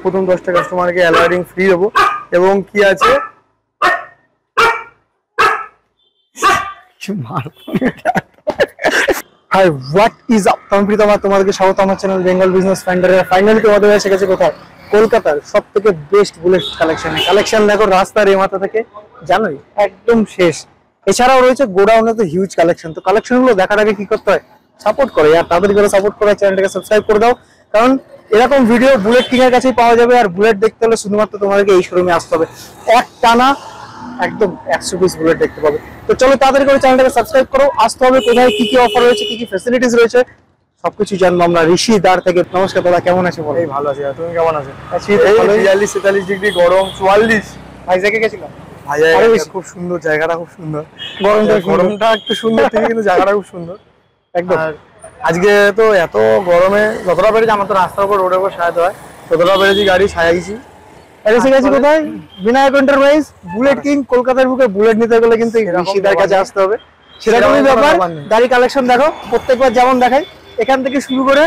প্রথম 10টা কাস্টমারকে অ্যালয় ফ্রি দেবো। এবং কি আছে হাই হোয়াট ইজ আপ, আমি প্রীতম, তোমাদেরকে স্বাগত আমার চ্যানেল বেঙ্গল বিজনেস ফাইন্ডারে। ফাইনালি তোমাদের এসে গেছে কোথায়? কলকাতার সব থেকে বেস্ট বুলেট কালেকশন দেখো রাস্তার এই মাথা থেকে জানোই একদম শেষ। এছাড়াও রয়েছে গোডাউনে তো হিউজ কালেকশন। তো কালেকশন গুলো দেখার আগে কি করতে হয়? সাপোর্ট করে আর তাড়াতাড়ি করে সাপোর্ট করে চ্যানেলটাকে সাবস্ক্রাইব করে দাও, কারণ এরকম ভিডিও বুলেট কিং এর কাছেই পাওয়া যাবে। আর বুলেট দেখতে হলে শুধুমাত্র তোমাদেরকে এই শোরুমে আসতে হবে, এক টানা একদম 100 পিস বুলেট দেখতে পাবে। তো চলো তাড়াতাড়ি করে চ্যানেলটাকে সাবস্ক্রাইব করো। আসতে হবে কোথায়, কি কি অফার রয়েছে, কি কি ফ্যাসিলিটিস রয়েছে সবকিছু জানবো আমরা ঋষি দার থেকে। নমস্কার দাদা, কেমন আছো? এই ভালো আছি, তুমি কেমন আছো? 42-43 ডিগ্রি গরম, 44 ভাইজ্যাগে গেছিলাম। খুব সুন্দর জায়গাটা, খুব সুন্দর। গরমটা একটু সুন্দর থেকে কিন্তু জায়গাটা খুব সুন্দর একদম। আজকে তো এত গরমে যতটা পেরেছি, আমার তো রাস্তার উপর রোডের উপর সাজাতে হয়, ততটা পেরেছি গাড়ি সাজাইছি। এসে গেছি কোথায়? Vinayak enterprise, bullet king. কলকাতার বুকে বুলেট নিতে গেলে কিন্তু ঋষিদার কাছে আসতে হবে, সেরকমই ব্যাপার। গাড়ি কালেকশন দেখো প্রত্যেকবার যেমন দেখাই, এখান থেকে শুরু করে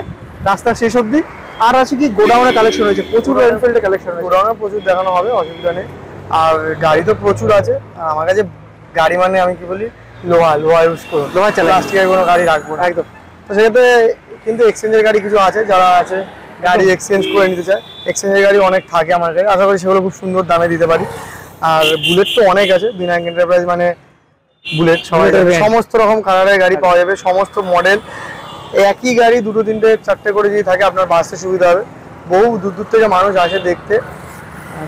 রাস্তার শেষ অব্দি। আর আছে কি গোডাউনে কালেকশন রয়েছে, প্রচুর এনফিল্ডের কালেকশন রয়েছে। গোডাউনে প্রচুর দেখানো হবে, অসুবিধা নেই। আর গাড়ি তো প্রচুর আছে। আর আমার কাছে গাড়ি মানে আমি কি বলি, লোহা ইউজ করো, লোহা চালা, প্লাস্টিকের কোনো গাড়ি রাখবো না একদম। তো সেক্ষেত্রে কিন্তু এক্সচেঞ্জের গাড়ি কিছু আছে, যারা আছে গাড়ি এক্সচেঞ্জ করে নিতে চায়, এক্সচেঞ্জের গাড়ি অনেক থাকে আমার কাছে। আশা করি সেগুলো খুব সুন্দর দামে দিতে পারি। আর বুলেট তো অনেক আছে, বিনায়ক এন্টারপ্রাইজ মানে বুলেট সমস্ত রকম কালারের গাড়ি পাওয়া যাবে, সমস্ত মডেল। একই গাড়ি দুটো তিনটে চারটে করে যদি থাকে আপনার বাসতে সুবিধা হবে। বহু দূর দূর থেকে মানুষ আসে দেখতে,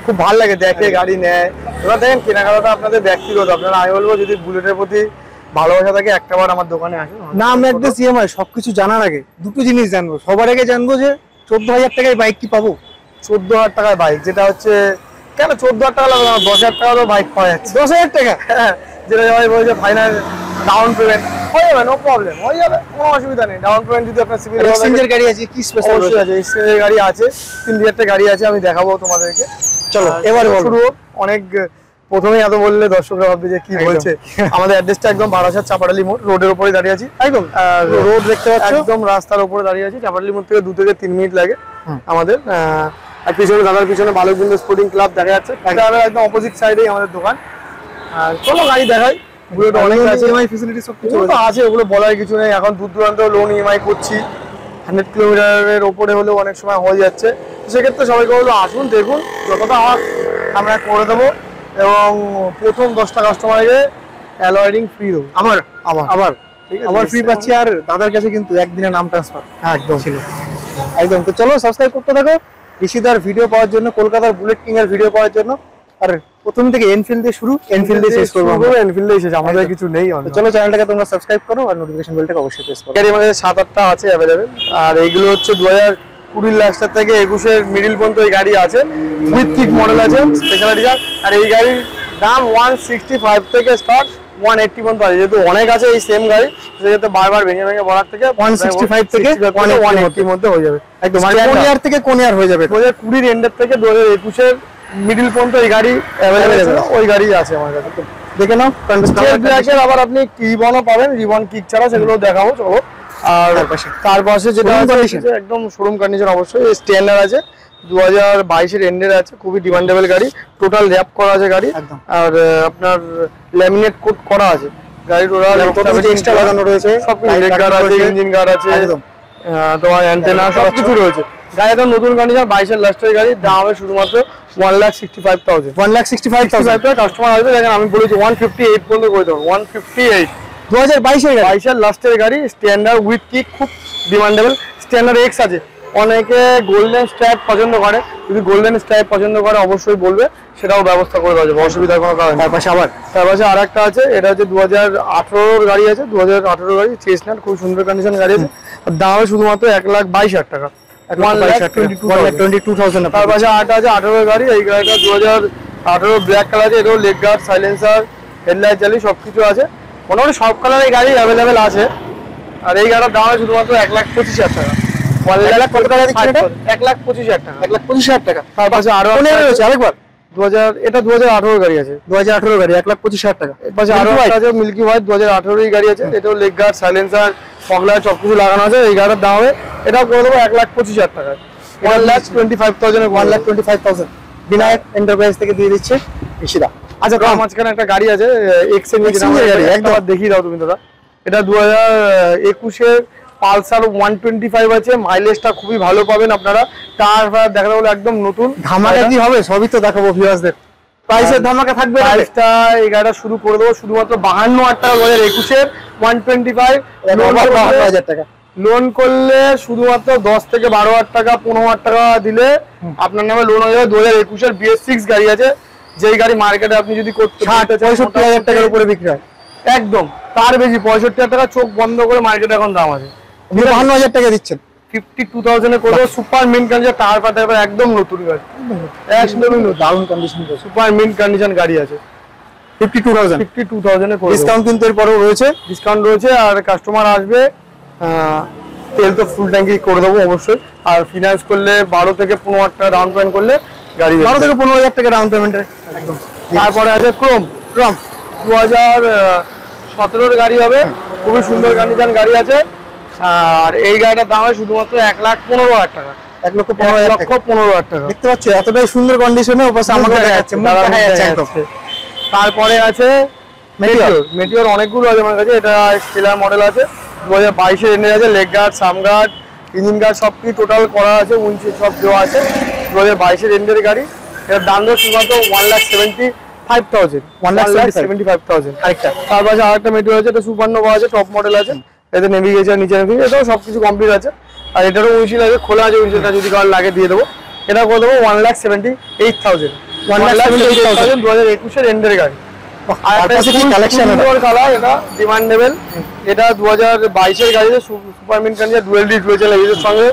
খুব ভালো লাগে দেখে গাড়ি নেয়। এবার দেখেন কেনাকাটাটা আপনাদের ব্যক্তিগত, আপনারা আমি বলবো যদি বুলেটের প্রতি ভালোবাসা থাকে একটাবার আমার দোকানে আসুন। নাম অ্যাড্রেস ইএমআই সবকিছু জানার আগে দুটো জিনিস জানবো। সবার আগে জানবো যে 14,000 টাকায় বাইক কি পাবো? 14,000 টাকায় বাইক, যেটা হচ্ছে কেন 14,000 টাকা লাগবে না, 10,000 টাকারও বাইক পাওয়া যাচ্ছে। 10,000 টাকা, হ্যাঁ, যেটা সবাই বলছে ফাইনাল ডাউন পেমেন্ট হয়ে যাবে, নো প্রবলেম, হয়ে যাবে, কোনো অসুবিধা নেই। ডাউন পেমেন্ট যদি আপনার সিভিল এক্সচেঞ্জের গাড়ি আছে, কি স্পেশাল আছে? এক্সচেঞ্জের গাড়ি আছে, 3-4টা গাড়ি আছে, আমি দেখাবো তোমাদেরকে। চলো এবারে শুরু। অনেক প্রথমেই এত বললে দর্শকরা ভাববে যে কি বলছে। আমাদের অ্যাড্রেসটা একদম বারাসাত চাপাডালি মোড়, রোডের উপরে দাঁড়িয়ে আছি একদম। রোড দেখতে পাচ্ছ, একদম রাস্তার উপরে দাঁড়িয়ে আছি। চাপাডালি মোড় থেকে 2 থেকে 3 মিনিট লাগে আমাদের। আর পিছনে দাদার পিছনে বালকবৃন্দ স্পোর্টিং ক্লাব দেখা যাচ্ছে, একদম অপোজিট সাইডেই আমাদের দোকান। আর চলো গাড়ি দেখাই। বুলেট অনেক আছে, ইএমআই ফ্যাসিলিটি সব কিছু আছে, ওগুলো বলার কিছু নেই। এখন দূর দূরান্ত লোন ইএমআই করছি, 100 কিলোমিটারের ওপরে হলেও অনেক সময় হয়ে যাচ্ছে। সেক্ষেত্রে সবাইকে বলবো আসুন, দেখুন, যতটা আমরা করে দেবো। এবং প্রথম 10টা কাস্টমারকে অ্যালয় ফ্রি দেবো। আবার ফ্রি পাচ্ছি। আর দাদার কাছে কিন্তু একদিনে নাম ট্রান্সফার একদম ছিল একদম। তো চলো সাবস্ক্রাইব করতে থাকো ঋষিদার ভিডিও পাওয়ার জন্য, কলকাতার বুলেট কিং এর ভিডিও পাওয়ার জন্য। আর প্রথম থেকে এনফিল্ড দিয়ে শুরু, এনফিল্ড দিয়ে শেষ করবো, এনফিল্ড দিয়ে শেষ, আমাদের কিছু নেই। চলো চ্যানেলটাকে তোমরা সাবস্ক্রাইব করো আর নোটিফিকেশন বেলটাকে অবশ্যই প্রেস করো। গাড়ি আমাদের 7-8টা আছে অ্যাভেলেবেল। আর এইগুলো হচ্ছে 2020 লাস্টার থেকে 21-এর মিডিল পর্যন্ত এই গাড়ি আছে। উইথ কিক মডেল আছে, স্পেশাল এডিশন। আর এই গাড়ির দাম 165 থেকে স্টার্ট 180 পর্যন্ত আছে। যেহেতু অনেক আছে এই সেম গাড়ি, সেক্ষেত্রে বারবার ভেঙে বলার থেকে 165 থেকে 180 মধ্যে হয়ে যাবে একদম। কোন ইয়ার থেকে কোন ইয়ার হয়ে যাবে? 2020 এন্ডের থেকে 2021-এর মিডিল পর্যন্ত এই গাড়ি অ্যাভেলেবেল, ওই গাড়ি আছে আমার কাছে। দেখে নাও। ব্ল্যাকের আবার আপনি রিবনও পাবেন, রিবন কিক ছাড়া, সেগুলো দেখাবো চলো। আর তার পাশে যেটা একদম শোরুম কন্ডিশন, অবশ্যই স্ট্যান্ডার্ড আছে, 2022-এর এন্ডের আছে, খুবই ডিমান্ডেবল গাড়ি। টোটাল র্যাপ করা আছে গাড়ি, আর আপনার ল্যামিনেট কোট করা আছে গাড়ির। ওরা এক্সট্রা লাগানো রয়েছে, সব গার্ড আছে, ইঞ্জিন গার্ড আছে, তোমার অ্যান্টেনা সবকিছু রয়েছে। গাড়ি একদম নতুন কন্ডিশন, 22-এর লাস্টের গাড়ি। দাম হবে শুধুমাত্র 1,65,000। 1,65,000 কাস্টমার আসবে। দেখেন আমি বলেছি 158 পর্যন্ত করে দেবো, 158। 2022-এর লাস্টের গাড়ি, স্ট্যান্ডার্ড উইথ কিক, খুব ডিমান্ডেবল। স্ট্যান্ডার্ড এক্স আছে, অনেকে গোল্ডেন স্ট্রাইপ পছন্দ করে, যদি গোল্ডেন স্ট্রাইপ পছন্দ করে অবশ্যই বলবে, সেটাও ব্যবস্থা করে দেওয়া যাবে, অসুবিধার কোনো কারণ। তার পাশে আর একটা আছে, এটা হচ্ছে 2018-এর গাড়ি আছে, 2018 গাড়ি, চেস্টনাট, খুব সুন্দর কন্ডিশন গাড়ি আছে। দাম হবে শুধুমাত্র 1,22,000 টাকা, 1,22,000। তার পাশে আরেকটা আছে 18-এর গাড়ি, এই গাড়িটা 2018 ব্ল্যাক কালার আছে, এটাও লেগ গার্ড, সাইলেন্সার, হেডলাইট জ্বালি সবকিছু আছে, মোটামুটি সব কালারের গাড়ি অ্যাভেলেবেল আছে। আর এই গাড়িটার দাম হবে শুধুমাত্র 1,25,000 টাকা। 1,25,000 টাকা। তার পাশে আরো আরেকবার এটা 2018 গাড়ি আছে, 2018 গাড়ি, 1,25,000 টাকা। এর পাশে আরো আছে মিল্কি হোয়াইট, 2018 গাড়ি আছে, এটাও লেগ গার্ড, সাইলেন্সার, ফগলাইট সবকিছু লাগানো আছে। এই গাড়িটার দাম হবে, এটাও করে দেবো 1,25,000 টাকা। 1,25,000 1,25,000 বিনায়ক এন্টারপ্রাইজ থেকে দিয়ে দিচ্ছে ঋষিদা। আচ্ছা মাঝখানে একটা গাড়ি আছে এক্সচেঞ্জ গাড়ি, একবার দেখিয়ে দাও তুমি দাদা। এটা 2021 এর পালসার 125 আছে, মাইলেজটা খুবই ভালো পাবেন আপনারা। টায়ার ফায়ার দেখাতে বলে একদম নতুন। ধামাকা কি হবে সবই তো দেখাবো ভিউয়ার্সদের। প্রাইসের ধামাকা থাকবে, প্রাইসটা এই গাড়িটা শুরু করে দেবো শুধুমাত্র 52,000 টাকা 2021 এর 125 52,000 টাকা। লোন করলে শুধুমাত্র 10 থেকে 12,000 টাকা 15,000 টাকা দিলে আপনার নামে লোন হয়ে যাবে। 2021 এর BS6 গাড়ি আছে, যেই গাড়ি মার্কেটে আপনি যদি করতে 65,000 টাকার উপরে বিক্রি হয়, একদম তার বেশি 65,000 টাকা চোখ বন্ধ করে মার্কেটে এখন দাম আছে। 52,000 টাকা দিচ্ছেন 52,000 এ করে সুপার মিন্ট কন্ডিশন টায়ার ফাটার একদম নতুন গাড়ি, একদমই নতুন দারুণ কন্ডিশন, সুপার মিন্ট কন্ডিশন গাড়ি আছে। 52,000 এ করে ডিসকাউন্ট কিন্তু এরপরেও রয়েছে, ডিসকাউন্ট রয়েছে। আর কাস্টমার আসবে, তেল তো ফুল ট্যাঙ্কি করে দেবো অবশ্যই। আর ফিনান্স করলে 12 থেকে 15,000 টাকা ডাউন পেমেন্ট করলে গাড়ি 12 থেকে 15,000 টাকা ডাউন পেমেন্টে একদম। তারপরে আছে ক্রোম 2017 এর গাড়ি হবে, খুবই সুন্দর কন্ডিশন গাড়ি আছে। আর এই গাড়িটার দাম হয় শুধুমাত্র 1,15,000 টাকা, 1,15,000 টাকা। দেখতে পাচ্ছ এতটাই সুন্দর কন্ডিশনে ওপাশে আমাকে দেখাচ্ছে, মুখ দেখা যাচ্ছে একদম। তারপরে আছে মেটিওর অনেকগুলো আছে আমার কাছে। এটা স্টেলার মডেল আছে, 2022 এর এন্ডে আছে। লেগ গার্ড, সাম গার্ড, ইঞ্জিন গার্ড সব কিছু টোটাল করা আছে, উইন্ডশিল্ড সব দেওয়া আছে। 2022 এর এন্ডের গাড়ি। এটার দাম দেওয়া শুধুমাত্র 1,75,000 আরেকটা। তার পাশে আরেকটা মেটিওর আছে, এটা সুপারনোভা আছে, টপ মডেল আছে। এতে নেভিগেশন, নিচে নেভিগেশন, এটাও সবকিছু কমপ্লিট আছে। আর এটারও উইন্ডশিল্ড আছে, খোলা আছে উইন্ডশিল্ডটা, যদি কারোর লাগে দিয়ে দেবো। এটা করে দেবো 1,78,000 2021 এর এন্ডের গাড়ি। ডিমান্ডেবল, এটা 2022 এর গাড়ি, সুপার মিন্ট কন্ডিশন, ডুয়েল ডি ডুয়েল এর সঙ্গে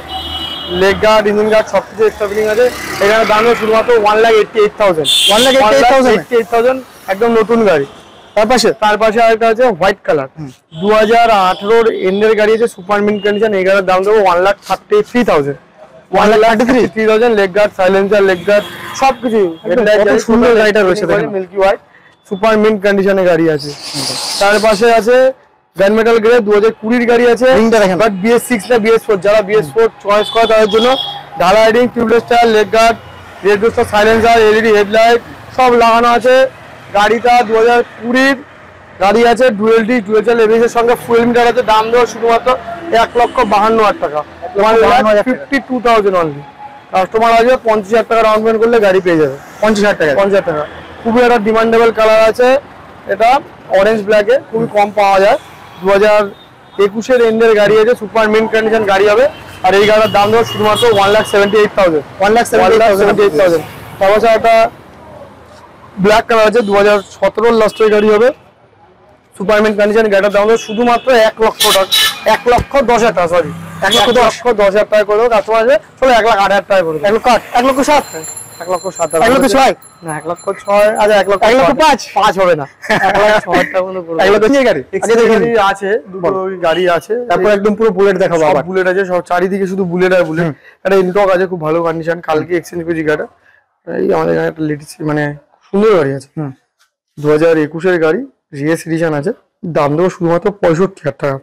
লেগ গার্ড, ইঞ্জিন গার্ড সবকিছু এক্সট্রা ফিটিং আছে। এখানে দাম শুধুমাত্র 1,88,000 একদম নতুন গাড়ি। তার পাশে আরেকটা আছে হোয়াইট কালার, 2018 এর এন্ডের গাড়ি আছে, সুপার মিন্ট কন্ডিশন। এই গাড়ির দাম দেবো 1,33,000 leg guard, silencer, leg guard সবকিছু সুন্দর গাড়িটা রয়েছে, মিল্কি হোয়াইট সুপার মিন্ট কন্ডিশনে গাড়ি আছে। তার পাশে আছে গ্র্যান্ড মেটাল গ্রে 2020 গাড়ি আছে, বাট BS6 না BS4, যারা BS4 চয়েস করে তাদের জন্য ঢালা রাইডিং, tubeless tyre, leg guard, red রোস্টার, সাইলেন্সার, LED হেডলাইট সব লাগানো আছে। গাড়িটা 2020 গাড়ি আছে, ডুয়েল ডি ডুয়েল চাল এবিএস এর সঙ্গে ফুয়েল মিটার আছে। দাম দেওয়া শুধুমাত্র 1,52,000 টাকা, 1,52,000 অনলি। কাস্টমার আসবে 50,000 টাকা ডাউন পেমেন্ট করলে গাড়ি পেয়ে যাবে। 50,000 টাকা। খুবই একটা ডিমান্ডেবল কালার আছে, এটা অরেঞ্জ ব্ল্যাকে, খুবই কম পাওয়া যায়। 2021 এর এন্ডের গাড়ি আছে, সুপার মিন্ট কন্ডিশন গাড়ি হবে। আর এই গাড়ির দাম দেওয়া শুধুমাত্র 1,78,000 1,78,000। তারপর একটা ব্ল্যাক কালার আছে, 2017 লাস্টের গাড়ি হবে, সুপার মিন্ট কন্ডিশন। গাড়িটার দাম দেওয়া শুধুমাত্র 1,00,000 টাকা, 1,10,000 টাকা, সরি 1,10,000 টাকা করে দেবো। কাস্টমার আসবে চলো 1,08,000 টাকা করে দেবো। 1,07,000 1,07,000 1,06,000 না, 1,06,000 আচ্ছা 1,05,000 হবে না, 1,06,000 টাকা মতো পড়বে। 1,06,000 গাড়ি আছে, দুটো গাড়ি আছে। তারপর একদম পুরো বুলেট দেখাবো, আবার বুলেট আছে, সব চারিদিকে শুধু বুলেট আর বুলেট। একটা ইনটক আছে, খুব ভালো কন্ডিশন, কালকে এক্সচেঞ্জ করেছি গাড়িটা। এই আমাদের এখানে একটা লেটেস্ট মানে সুন্দর গাড়ি আছে, 2021 এর গাড়ি, রিএস এডিশন আছে। দাম দেবো শুধুমাত্র 65,000 টাকা,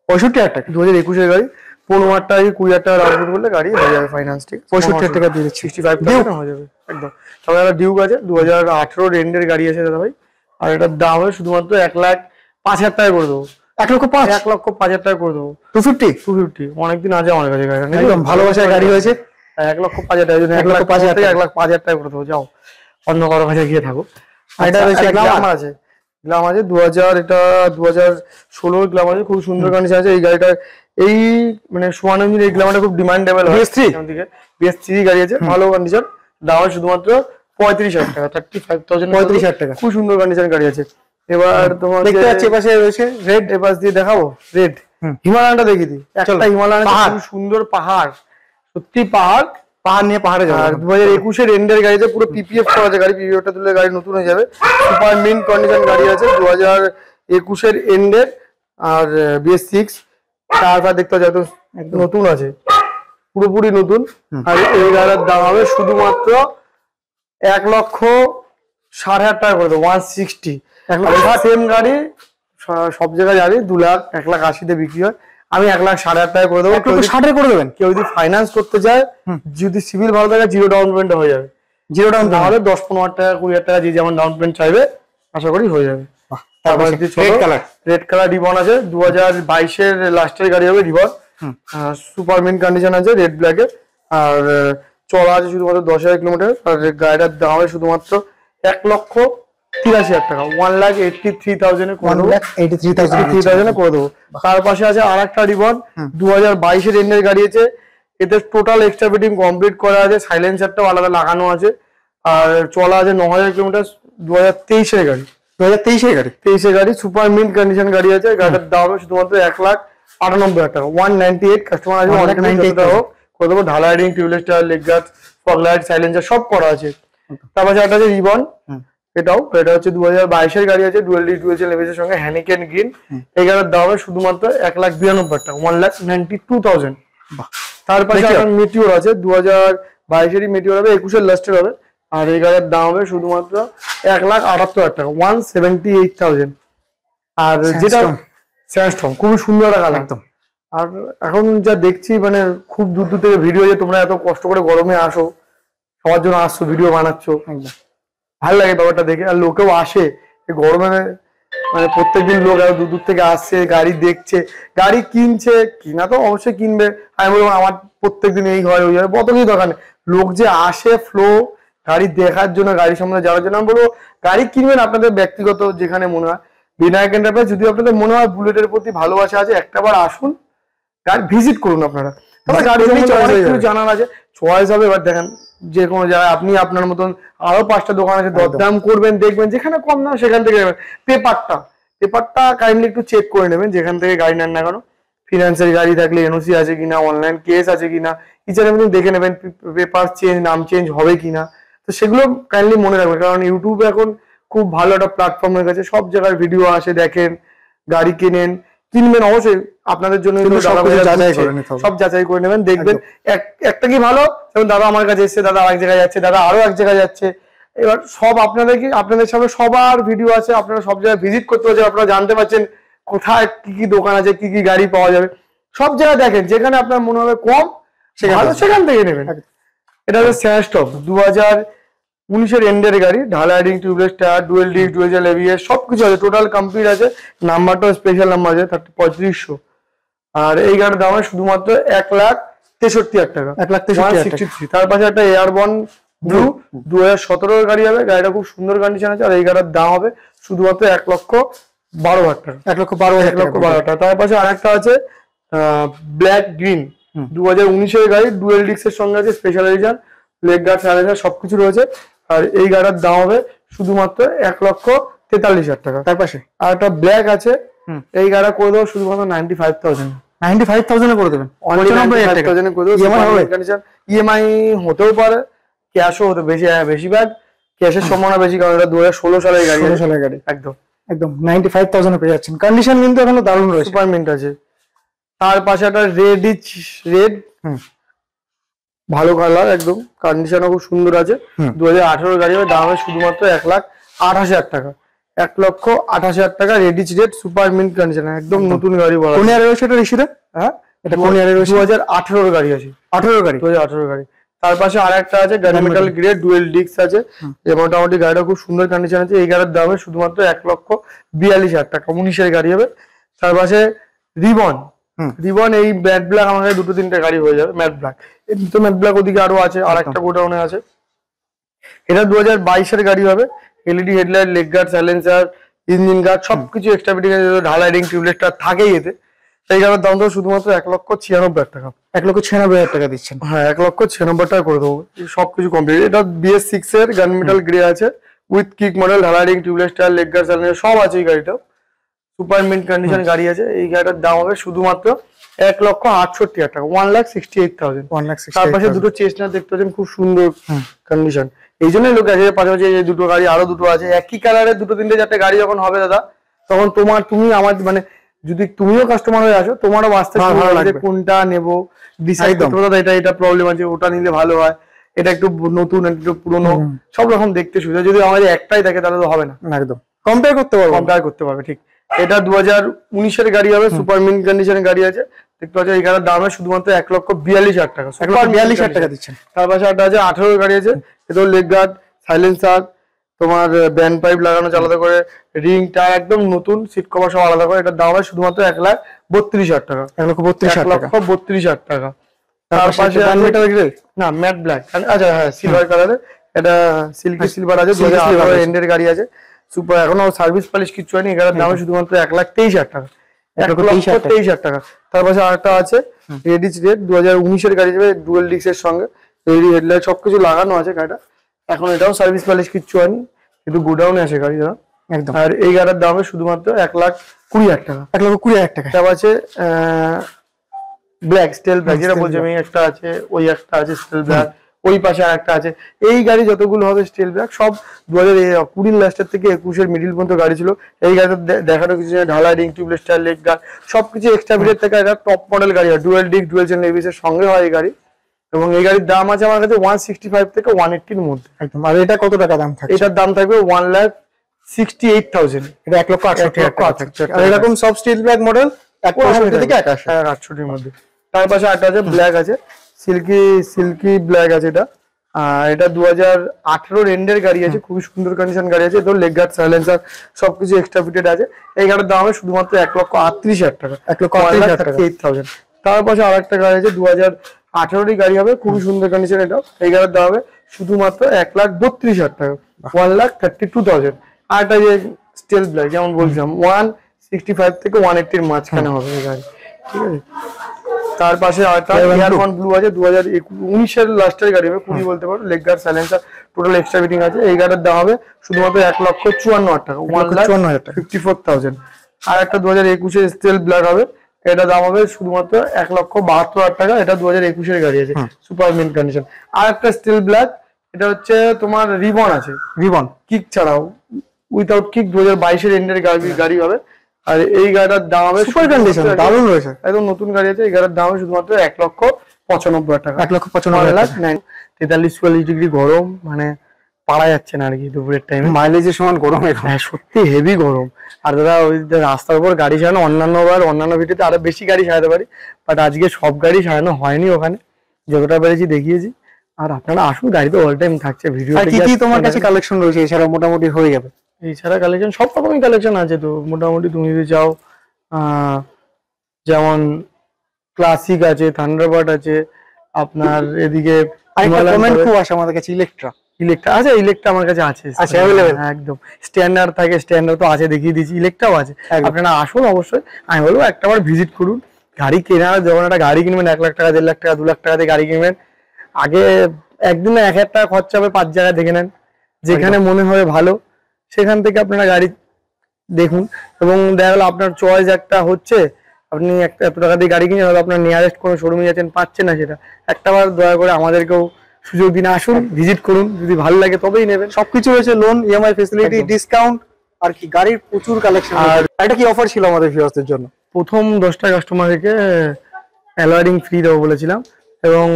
65,000 টাকা। 2021 এর গাড়ি, 15,000 টাকা 20,000 টাকা ডাউন পেমেন্ট করলে গাড়ি হয়ে যাবে ফাইন্যান্স ঠিক। 65,000 টাকা দিয়ে 65,000 হয়ে যাবে একদম। তারপরে একটা ডিউক আছে, 2018 এন্ডের গাড়ি আছে দাদা ভাই। আর এটার দাম হবে শুধুমাত্র 1,05,000 টাকা করে দেবো। 1,05,000 টাকা করে দেবো। 250 অনেকদিন আছে আমার কাছে গাড়ি, একদম ভালোবাসার গাড়ি হয়েছে। 1,05,000 টাকা, 1,05,000 থেকে 1,05,000 টাকা করে দেবো। যাও অন্য কারো কাছে গিয়ে থাকো। এটা রয়েছে গ্ল্যামার আছে, গ্ল্যাম আছে 2000, এটা 2016 গ্ল্যাম আছে, খুব সুন্দর কন্ডিশন আছে। এই গাড়িটা এই মানে সোয়ান ইঞ্জিন, এই গ্ল্যামারটা খুব ডিমান্ডেবল হয়। BS3 গাড়ি আছে, ভালো কন্ডিশন। দাম শুধুমাত্র 35,000 টাকা, 35,000 টাকা। খুব সুন্দর কন্ডিশন গাড়ি আছে। এবার তোমার দেখতে পাচ্ছি এপাশে রয়েছে রেড, এপাশ দিয়ে দেখাবো রেড। হিমালয়ানটা দেখিয়ে দিই, একটা হিমালয়ান খুব সুন্দর পাহাড়, সত্যি পাহাড় নিয়ে পাহাড়ে যাবে। আর 2021 এর এন্ডের গাড়িতে পুরো PPF করা আছে গাড়ি, PPFটা তুলে গাড়ি নতুন হয়ে যাবে। সুপার মিন্ট কন্ডিশন গাড়ি আছে, 2021 এর এন্ডের। আর BS6 টায়ার দেখতে পাচ্ছি একদম নতুন আছে, পুরোপুরি নতুন। আর এই গাড়ির দাম হবে শুধুমাত্র 1,60,000 টাকা করে দেবো, 160। সেম গাড়ি সব জায়গায় যাবি 2 লাখ 1,80,000 বিক্রি হয়। আমি 1,60,000 করে দেবো। 1,60,000 করে দেবেন। কেউ যদি ফাইন্যান্স করতে চায়, যদি সিভিল ভালো থাকে, 0 ডাউন পেমেন্ট হয়ে যাবে। 0 ডাউন না হলে 10-15,000 টাকা 20,000 টাকা যে যেমন ডাউন পেমেন্ট চাইবে আশা করি হয়ে যাবে। তারপর রেড কালার রিবন আছে, 2022-এর লাস্টের গাড়ি হবে রিবন, সুপার মিন কন্ডিশন আছে রেড ব্ল্যাকে। আর চলা আছে শুধুমাত্র 10,000 কিলোমিটার। আর গাড়িটার দাম হবে শুধুমাত্র 1,83,000 টাকা, 1,83,000 করে দেবো। তার পাশে আছে আর একটা রিবন, 2022-এর এন্ডের গাড়ি আছে। এতে টোটাল এক্সট্রা ফিটিং কমপ্লিট করা আছে, সাইলেন্সারটাও আলাদা লাগানো আছে। আর চলা আছে 9,000 কিলোমিটার, 2023-এর গাড়ি। 2023-এর গাড়ি সুপার মিন্ট কন্ডিশন গাড়ি আছে। গাড়িটার দাম হবে শুধুমাত্র 1,98,000 টাকা, 198। কাস্টমার আছে 198 টাকা করে দেবো। ঢালাই ring, tubeless tyre, leg guard, fog light, silencer সব করা আছে। তার পাশে একটা আছে রিবন, এটা হচ্ছে 2022-এর গাড়ি আছে, dual disc dual chain ABS এর সঙ্গে, হ্যানিকেন গ্রিন। এই গাড়ির দাম হবে শুধুমাত্র 1,92,000 টাকা, 1,92,000। তার পাশে একটা মিটিওর আছে, 2022-এরই মিটিওর হবে, 21-এর লাস্টের হবে। আর এই গাড়ির দাম হবে শুধুমাত্র 1,78,000 টাকা, 1,78,000। আর যেটা স্যান্ডস্টর্ম, খুবই সুন্দর একটা কালার একদম। আর এখন যা দেখছি মানে খুব দূর দূর থেকে ভিডিও, যে তোমরা এত কষ্ট করে গরমে আসো, সবার জন্য আসছো, ভিডিও বানাচ্ছো, ভালো লাগে ব্যাপারটা দেখে। আর লোকেও আসে গরমে, মানে প্রত্যেকদিন লোক এত দূর দূর থেকে আসছে, গাড়ি দেখছে, গাড়ি কিনছে, কিনা তো অবশ্যই কিনবে। আমি বলবো আমার প্রত্যেকদিন এই হয় ওই হয়, কত কিছু দরকার নেই। লোক যে আসে ফ্লো গাড়ি দেখার জন্য, গাড়ি সম্বন্ধে যাওয়ার জন্য, আমি বলবো গাড়ি কিনবেন আপনাদের ব্যক্তিগত যেখানে মনে হয়। বিনায়ক এন্টারপ্রাইজ, যদি আপনাদের মনে হয় বুলেটের প্রতি ভালোবাসা আছে, একটাবার আসুন, গাড়ি ভিজিট করুন আপনারা। গাড়ি জানার আছে, চয়েস হবে। এবার দেখেন যে কোনো জায়গায় আপনি আপনার মতন আরো 5টা দোকান আছে, দরদাম করবেন, দেখবেন যেখানে কম দাম সেখান থেকে নেবেন। পেপারটা কাইন্ডলি একটু চেক করে নেবেন যেখান থেকে গাড়ি নেন না কেন, ফিনান্সের গাড়ি থাকলে এনওসি আছে কিনা, অনলাইন কেস আছে কিনা, ইচ এন্ড এভরিথিং দেখে নেবেন, পেপার চেঞ্জ, নাম চেঞ্জ হবে কিনা। তো সেগুলো কাইন্ডলি মনে রাখবেন, কারণ ইউটিউবে এখন খুব ভালো একটা প্ল্যাটফর্ম হয়ে গেছে, সব জায়গায় ভিডিও আসে, দেখেন, গাড়ি কিনবেন অবশ্যই আপনাদের জন্য সব যাচাই করে নেবেন, দেখবেন একটা কি ভালো, যেমন দাদা আমার কাছে এসছে, দাদা আরেক জায়গায় যাচ্ছে, দাদা আরো এক জায়গায় যাচ্ছে। এবার সব আপনাদের সামনে সবার ভিডিও আছে, আপনারা সব জায়গায় ভিজিট করতে পারছেন, আপনারা জানতে পারছেন কোথায় কি কি দোকান আছে, কি কি গাড়ি পাওয়া যাবে। সব জায়গায় দেখেন, যেখানে আপনার মনে হবে কম সেখান থেকে নেবেন। এটা হচ্ছে স্যান্ডস্টর্ম, 2019-এর এন্ডের গাড়ি, ঢালাই ring, tubeless tyre, dual disc dual chain ABS সবকিছু আছে, টোটাল কমপ্লিট আছে। নাম্বারটাও স্পেশাল নাম্বার আছে, 3500। আর এই গাড়ির দাম শুধুমাত্র 1,63,000 টাকা, 1,63,000। তার পাশে একটা এয়ারবন ব্লু, 2017-এর গাড়ি হবে, গাড়িটা খুব সুন্দর কন্ডিশন আছে। আর এই গাড়ির দাম হবে শুধুমাত্র 1,12,000 টাকা, 1,12,000 টাকা। তার পাশে আরেকটা আছে ব্ল্যাক গ্রিন, 2019-এর গাড়ি, ডুয়েল ডিস্কের সঙ্গে আছে, special edition, leg guard, silencer সবকিছু রয়েছে। আর এই গাড়ির দাম হবে শুধুমাত্র 1,43,000 টাকা। তার পাশে আর একটা ব্ল্যাক আছে, এই গাড়ি করে দেবো শুধুমাত্র 95,000, 95,000 করে দেবেন, 95,000 করে দেবো। ইএমআই হতেও পারে, ক্যাশও হতে, বেশিরভাগ ক্যাশের সম্ভাবনা বেশি, কারণ এটা 2016 সালের গাড়ি, একদম 95,000 পেয়ে যাচ্ছেন। কন্ডিশন কিন্তু এখনো দারুণ রয়েছে, সুপার মিন্ট আছে। তার পাশে একটা রেড, ভালো কালার, একদম কন্ডিশনও খুব সুন্দর আছে, 2018 গাড়ি হবে, দাম হবে শুধুমাত্র 1,28,000 টাকা, 1,28,000 টাকা। রেড সুপার মিন্ট কন্ডিশন, একদম নতুন গাড়ি বলা। কোন ইয়ারে রয়েছে এটা রিসিটা? হ্যাঁ, এটা কোন ইয়ারে রয়েছে? 2018 গাড়ি আছে, 2018 গাড়ি। তার পাশে আরেকটা আছে গার্মেন্টাল গ্রে, ডুয়েল ডিস্ক আছে, মোটামুটি গাড়িটা খুব সুন্দর কন্ডিশন আছে। এই গাড়ির দাম হবে শুধুমাত্র 1,42,000 টাকা, 19-এর গাড়ি হবে। তার পাশে রিবন, এই ম্যাট ব্ল্যাক, আমার কাছে 2-3টে গাড়ি হয়ে যাবে ম্যাট ব্ল্যাক। এমনি তো ম্যাট ব্ল্যাক ওদিকে আরো আছে, আর একটা গোডাউনে আছে। এটা 2022-এর গাড়ি হবে, LED headlight, leg guard, silencer, engine guard সবকিছু এক্সট্রা ফিটিং আছে, ঢালাই রিং, টিউবলেসটা থাকেই এতে। সেই গাড়ির দাম তো শুধুমাত্র 1,96,000 টাকা, 1,96,000 টাকা দিচ্ছেন। হ্যাঁ, 1,96,000 টাকা করে দেবো, সবকিছু কমপ্লিট। এটা BS6-এর গানমেটাল গ্রে আছে, উইথ কিক মডেল, ঢালাই ring, tubeless tyre, leg guard, silencer সব আছে। এই গাড়িটা সুপার মিন্ট কন্ডিশন গাড়ি আছে। এই গাড়িটার দাম হবে শুধুমাত্র 1,68,000 টাকা, 1,68,000। তার পাশে দুটো চেস্টনার দেখতে পাচ্ছেন, খুব সুন্দর কন্ডিশন। এই জন্যই লোক আছে, পাশাপাশি এই দুটো গাড়ি, আরো দুটো আছে একই কালারের, 2-3-4টে গাড়ি যখন হবে দাদা, তখন তুমি আমার মানে যদি তুমিও কাস্টমার হয়ে আসো, তোমারও বাঁচতে ভালো লাগবে, কোনটা নেবো ডিসাইড করতে হবে, দাদা এটা প্রবলেম আছে, ওটা নিলে ভালো হয়, এটা একটু নতুন, একটু পুরোনো, সব রকম দেখতে সুবিধা। যদি আমাদের একটাই থাকে তাহলে তো হবে না, একদম কম্পেয়ার করতে পারবে, ঠিক। এটা 2019-এর গাড়ি হবে, সুপার মিন্ট কন্ডিশনের গাড়ি আছে। দেখতে পাচ্ছ এই গাড়ির দাম শুধুমাত্র 1,42,000 টাকা। 1,42,000 টাকা দিচ্ছেন। তার পাশে একটা আছে 18 গাড়ি আছে, এটা লেগ গার্ড, সাইলেন্সার, তোমার ব্যান্ড পাইপ লাগানো আলাদা করে, রিং টায়ার একদম নতুন, সিট কভার সব আলাদা করে। এটার দাম হয় শুধুমাত্র 1,32,000 টাকা। 1,32,000 টাকা। তার পাশে না ম্যাট ব্ল্যাক, আচ্ছা হ্যাঁ সিলভার কালারের, এটা সিল্কি সিলভার আছে, 2018 এন্ডের গাড়ি আছে, সুপার, এখনো সার্ভিস পলিশ কিছু হয়নি। এটার দাম শুধুমাত্র 1,23,000 টাকা। 1,23,000 টাকা। তার পাশে আরেকটা আছে রেডিচ রেড, 2019-এর গাড়ি যাবে, ডুয়েল ডিস্কের সঙ্গে, এডি হেডলাইট সবকিছু লাগানো আছে গাড়িটা। এখন এটাও সার্ভিস পলিশ কিচ্ছু হয়নি, কিন্তু গোডাউনে আছে গাড়ি একদম। আর এই গাড়ির দাম শুধুমাত্র 1,20,000 টাকা। 1,20,000 টাকা। তারপর আছে ব্ল্যাক স্টেল ব্ল্যাক, যেটা বলছি আমি, একটা আছে, ওই একটা আছে স্টিল ব্ল্যাক, ওই পাশে আরেকটা আছে। এই গাড়ি যতগুলো হবে স্টিল ব্ল্যাক সব 2020 লাস্টের থেকে 21-এর মিডিল পর্যন্ত গাড়ি ছিল। এই গাড়িটা দেখানো কিছু ঢালাই ring, tubeless tyre, leg guard সবকিছু এক্সট্রা বিটের থেকে একটা টপ মডেল গাড়ি হয়, dual disc, dual channel ABS এর সঙ্গে হয় এই গাড়ি। এবং এই গাড়ির দাম আছে আমার কাছে 165 থেকে 180-এর মধ্যে একদম। আর এটা কত টাকা দাম থাকবে? এটার দাম থাকবে 1,68,000। এটা 1,68,000 টাকা থাকছে। আর এরকম সব স্টিল ব্ল্যাক মডেল 1,65 থেকে 1,68,000-এর মধ্যে। তার পাশে একটা আছে ব্ল্যাক আছে, সিল্কি ব্ল্যাক আছে এটা। এটা 2018-এর এন্ডের গাড়ি আছে, খুবই সুন্দর কন্ডিশন গাড়ি আছে। তো লেগ গার্ড, সাইলেন্সার সবকিছু এক্সট্রা ফিটেড আছে। এই গাড়ির দাম হবে শুধুমাত্র 1,38,000 টাকা। 1,38,000। তার পাশে আরেকটা গাড়ি আছে, 2018-এর গাড়ি হবে, খুবই সুন্দর কন্ডিশন এটা। এই গাড়ির দাম হবে শুধুমাত্র 1,32,000 টাকা, 1,32,000। আর একটা যে স্টিল ব্ল্যাক, যেমন বলছিলাম 165 থেকে 180-এর মাঝখানে হবে এই গাড়ি, ঠিক আছে। তার পাশে আরেকটা এয়ারওয়ান ব্লু আছে, 2019-এর লাস্টের গাড়ি হবে, 20 বলতে পারো, leg guard, silencer total extra fitting আছে। এই গাড়ির দাম হবে শুধুমাত্র 1,54,000 টাকা, 1,54,000। আর একটা 2021-এর স্টিল ব্ল্যাক হবে, এটা দাম হবে শুধুমাত্র 1,72,000 টাকা। এটা 2021-এর গাড়ি আছে, সুপার মিন্ট কন্ডিশন। আর একটা স্টিল ব্ল্যাক, এটা হচ্ছে তোমার রিবন আছে, রিবন কিক ছাড়াও, উইথাউট কিক, 2022-এর এন্ডের গাড়ি হবে। আর এই গাড়িটার দাম হবে সুপার কন্ডিশন, দারুণ রয়েছে, একদম নতুন গাড়ি আছে। এই গাড়ির দাম হবে শুধুমাত্র 1,95,000 টাকা। 1,95,000। 43-44 ডিগ্রি গরম, মানে পারা যাচ্ছে না আর কি দুপুরের টাইমে, মাইলেজের সমান গরম। হ্যাঁ সত্যি হেভি গরম। আর দাদা ওই রাস্তার উপর গাড়ি সারানো, অন্যান্য ভিডিওতে আরো বেশি গাড়ি সারাতে পারি, বাট আজকে সব গাড়ি সারানো হয়নি, ওখানে যতটা পেরেছি দেখিয়েছি। আর আপনারা আসুন, গাড়িতে অল টাইম থাকছে ভিডিও। কি তোমার কাছে কালেকশন রয়েছে এছাড়া মোটামুটি হয়ে যাবে? এছাড়া কালেকশন সব রকমই কালেকশন আছে, তো মোটামুটি তুমি যদি চাও, যেমন ক্লাসিক আছে, থান্ডারবার্ড আছে, আপনার এদিকে কমেন্ট খুব আসে আমাদের কাছে, ইলেকট্রা আছে, ইলেকট্রা আমার কাছে আছে, একদম স্ট্যান্ডার্ড থাকে, স্ট্যান্ডার্ড তো আছে, দেখিয়ে দিচ্ছি, ইলেকট্রাও আছে। আপনারা আসুন অবশ্যই, আমি বলবো একটাবার ভিজিট করুন। গাড়ি কেনার, যখন একটা গাড়ি কিনবেন 1 লাখ টাকা, 1.5 লাখ টাকা, 2 লাখ টাকা দিয়ে গাড়ি কিনবেন, আগে একদিনে 1,000 টাকা খরচা হবে, 5 জায়গায় দেখে নেন, যেখানে মনে হয় ভালো সেখান থেকে আপনারা গাড়ি দেখুন। এবং দেখা গেল আপনার চয়েস একটা হচ্ছে, আপনি একটা এত টাকা দিয়ে গাড়ি কিনে হয়তো আপনার নিয়ারেস্ট কোনো শোরুমে যাচ্ছেন, পাচ্ছেন না, সেটা একটাবার দয়া করে আমাদেরকেও সুযোগ দিন, আসুন ভিজিট করুন, যদি ভালো লাগে তবেই নেবেন। সবকিছু রয়েছে, লোন, ইএমআই ফেসিলিটি, ডিসকাউন্ট, আর কি গাড়ির প্রচুর কালেকশন। আর এটা কি অফার ছিল আমাদের ভিউয়ারদের জন্য? প্রথম 10টা কাস্টমারকে অ্যালয়ারিং ফ্রি দেবো বলেছিলাম, এবং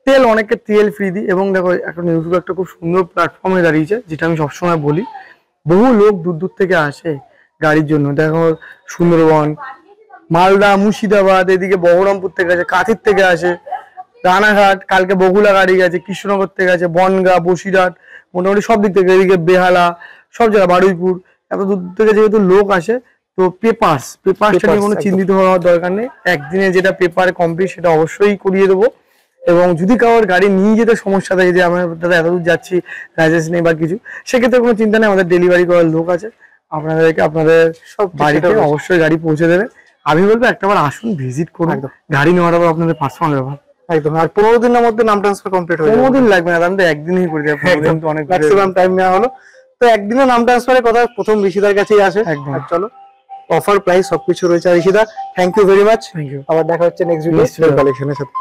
তেল, অনেককে তেল ফ্রি দিই। এবং দেখো এখন ইউটিউব একটা খুব সুন্দর প্ল্যাটফর্মে দাঁড়িয়েছে, যেটা আমি সবসময় বলি, বহু লোক দূর দূর থেকে আসে গাড়ির জন্য। দেখো সুন্দরবন, মালদা, মুর্শিদাবাদ, এদিকে বহরমপুর থেকে আসে, কাঁথির থেকে আসে, রানাঘাট, কালকে বগুলা গাড়ি গেছে, কৃষ্ণনগর থেকে আছে, বনগাঁ, বসিরহাট, মোটামুটি সব দিক থেকে, এদিকে বেহালা, সব জায়গা, বারুইপুর, এত দূর থেকে যেহেতু লোক আসে, তো পেপারসটা নিয়ে কোনো চিন্তিত হওয়ার দরকার নেই। একদিনে যেটা পেপার কমপ্লিট সেটা অবশ্যই করিয়ে দেবো। এবং যদি কারোর গাড়ি নিয়ে যেতে সমস্যা থাকে, যে আমরা দাদা এতদূর যাচ্ছি, লাইসেন্স নেই বা কিছু, সেক্ষেত্রে কোনো চিন্তা নেই, আমাদের ডেলিভারি করার লোক আছে, আপনাদেরকে আপনাদের সব বাড়িতে অবশ্যই গাড়ি পৌঁছে দেবে। আমি বলবো একটাবার আসুন, ভিজিট করুন, গাড়ি নেওয়াটা আপনাদের পার্সোনাল ব্যাপার একদম। আর 15 দিনের মধ্যে নাম ট্রান্সফার কমপ্লিট হয়ে যাবে। 15 দিন লাগবে না, আমি তো একদিনই করে দেব, 15 দিন তো অনেক ম্যাক্সিমাম টাইম নেওয়া হলো। তো একদিনে নাম ট্রান্সফারের কথা প্রথম ঋষিদার কাছেই আসে। আর চলো, অফার প্রাইস সবকিছু রয়েছে। ঋষিদা, thank you very much. Thank you. আবার দেখা হচ্ছে নেক্সট ভিডিও কালেকশনের সাথে।